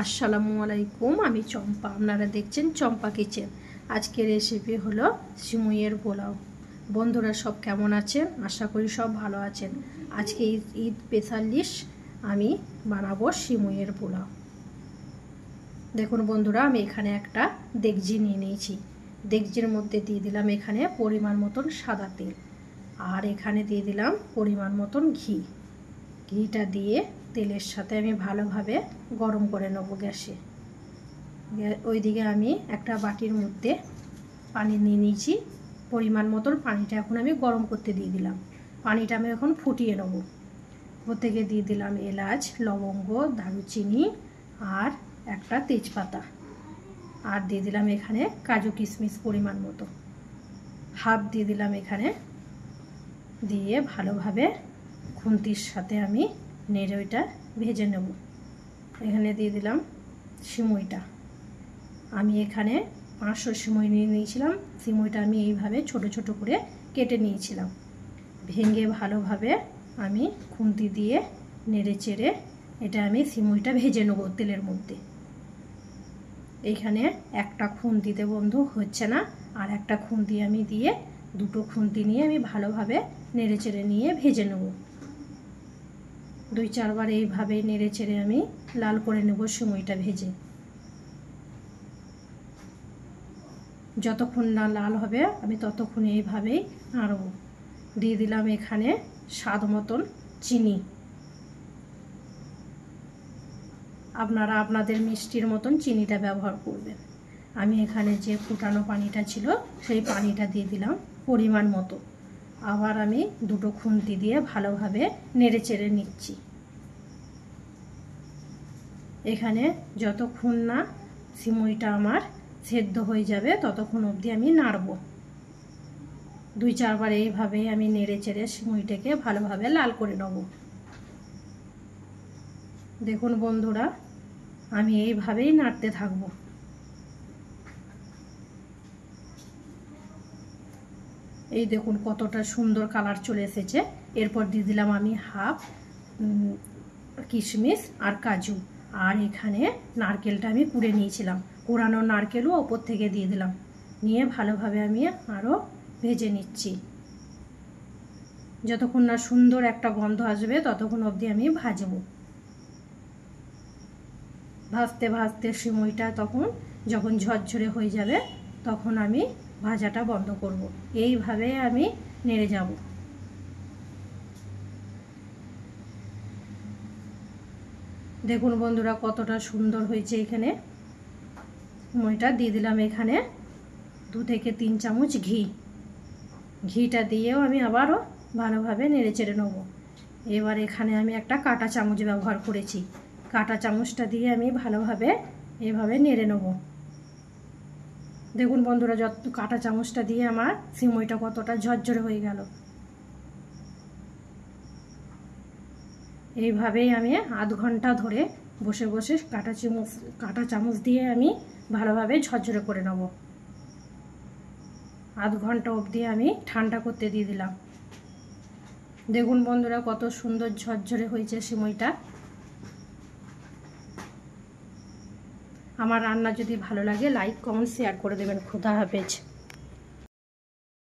আসসালামু আলাইকুম, আমি চম্পা। আপনারা দেখছেন চম্পা কিচেন। আজকের রেসিপি হলো সিমুইয়ের পোলাও। বন্ধুরা সব কেমন আছেন? আশা করি সব ভালো আছেন। আজকে ঈদ স্পেশাল ডিশ আমি বানাবো সিমুইয়ের পোলাও। দেখুন বন্ধুরা, আমি এখানে একটা ডেকচি নিয়ে নিয়েছি। ডেকচির মধ্যে দিয়ে দিলাম এখানে পরিমাণ মতন সাদা তেল, আর এখানে দিয়ে দিলাম পরিমাণ মতন ঘি। ঘিটা দিয়ে তেলের সাথে আমি ভালোভাবে গরম করে নেব গ্যাসে। ওইদিকে আমি একটা বাটির মধ্যে পানি নিয়ে নিয়েছি পরিমাণ মতন। পানিটা এখন আমি গরম করতে দিয়ে দিলাম। পানিটা আমি এখন ফুটিয়ে নেব। ওর থেকে দিয়ে দিলাম এলাচ, লবঙ্গ, দারুচিনি আর একটা তেজপাতা, আর দিয়ে দিলাম এখানে কাজু কিশমিশ পরিমাণ মতো, হাফ দিয়ে দিলাম এখানে। দিয়ে ভালোভাবে খুন্তির সাথে আমি নেড়ে ওইটা ভেজে নেব। এখানে দিয়ে দিলাম সিমুইটা। আমি এখানে 500 সিমুই নিয়ে নিয়েছিলাম। সিমুইটা আমি এইভাবে ছোট ছোট করে কেটে নিয়েছিলাম। ভেঙে ভালোভাবে আমি খুন্তি দিয়ে নেড়ে চেড়ে এটা আমি সিমুইটা ভেজে নেব তেলের মধ্যে। এইখানে একটা খুন্তিতে বন্ধু হচ্ছে না, আর একটা খুন্তি আমি দিয়ে দুটো খুন্তি নিয়ে আমি ভালোভাবে নেড়ে চেড়ে নিয়ে ভেজে নেব। 2-4 বার এইভাবে নেড়ে চেড়ে আমি লাল করে নেব সিমুইটা ভেজে। যতক্ষণ না লাল হবে আমি ততক্ষণ এইভাবেই নাড়ব। দিয়ে দিলাম এখানে স্বাদ মতন চিনি। আপনারা আপনাদের মিষ্টির মতন চিনিটা ব্যবহার করবেন। আমি এখানে যে ফুটানো পানিটা ছিল সেই পানিটা দিয়ে দিলাম পরিমাণ মতো। আবার আমি দুটো খুন্তি দিয়ে ভালোভাবে নেড়ে চেড়ে নিচ্ছি। এখানে যতক্ষণ না সিমুইটা আমার সেদ্ধ হয়ে যাবে ততক্ষণ অবধি আমি নাড়ব। 2-4 বার এইভাবে আমি নেড়ে চেড়ে সিমুইটাকে ভালোভাবে লাল করে নেব। দেখুন বন্ধুরা, আমি এইভাবেই নাড়তে থাকব। এই দেখুন কতটা সুন্দর কালার চলে এসেছে। এরপর দিয়ে দিলাম আমি হাফ কিশমিশ আর কাজু, আর এখানে নারকেলটা আমি কুড়ে নিয়েছিলাম। কোরানো নারকেলও ওপর থেকে দিয়ে দিলাম। নিয়ে ভালোভাবে আমি আরও ভেজে নিচ্ছি। যতক্ষণ না সুন্দর একটা গন্ধ আসবে ততক্ষণ অবধি আমি ভাজবো। ভাজতে ভাজতে সিমুইটা যখন ঝরঝরে হয়ে যাবে তখন আমি ভাজাটা বন্ধ করব। এইভাবে আমি নেড়ে যাব। দেখুন বন্ধুরা কতটা সুন্দর হয়েছে। এখানে সিমুইটা দিয়ে দিলাম এখানে 2 থেকে 3 চামচ ঘি। ঘিটা দিয়েও আমি আবারও ভালোভাবে নেড়ে চেড়ে নেব। এবার এখানে আমি একটা কাঁটা চামচ ব্যবহার করেছি। কাঁটা চামচটা দিয়ে আমি ভালোভাবে এভাবে নেড়ে নেব। দেখুন বন্ধুরা, যত কাঁটা চামচটা দিয়ে আমার সিমুইটা কতটা ঝরঝরে হয়ে গেল। এইভাবেই আমি আধ ঘন্টা ধরে বসে বসে কাঁটা চামচ দিয়ে আমি ভালোভাবে ঝরঝরে করে নেব। আধ ঘন্টা অবধি আমি ঠান্ডা করতে দিয়ে দিলাম। দেখুন বন্ধুরা কত সুন্দর ঝরঝরে হয়েছে সিমুইটা। আমার রান্না যদি ভালো লাগে লাইক, কমেন্ট, শেয়ার করে দেবেন। খুদা হাফেজ।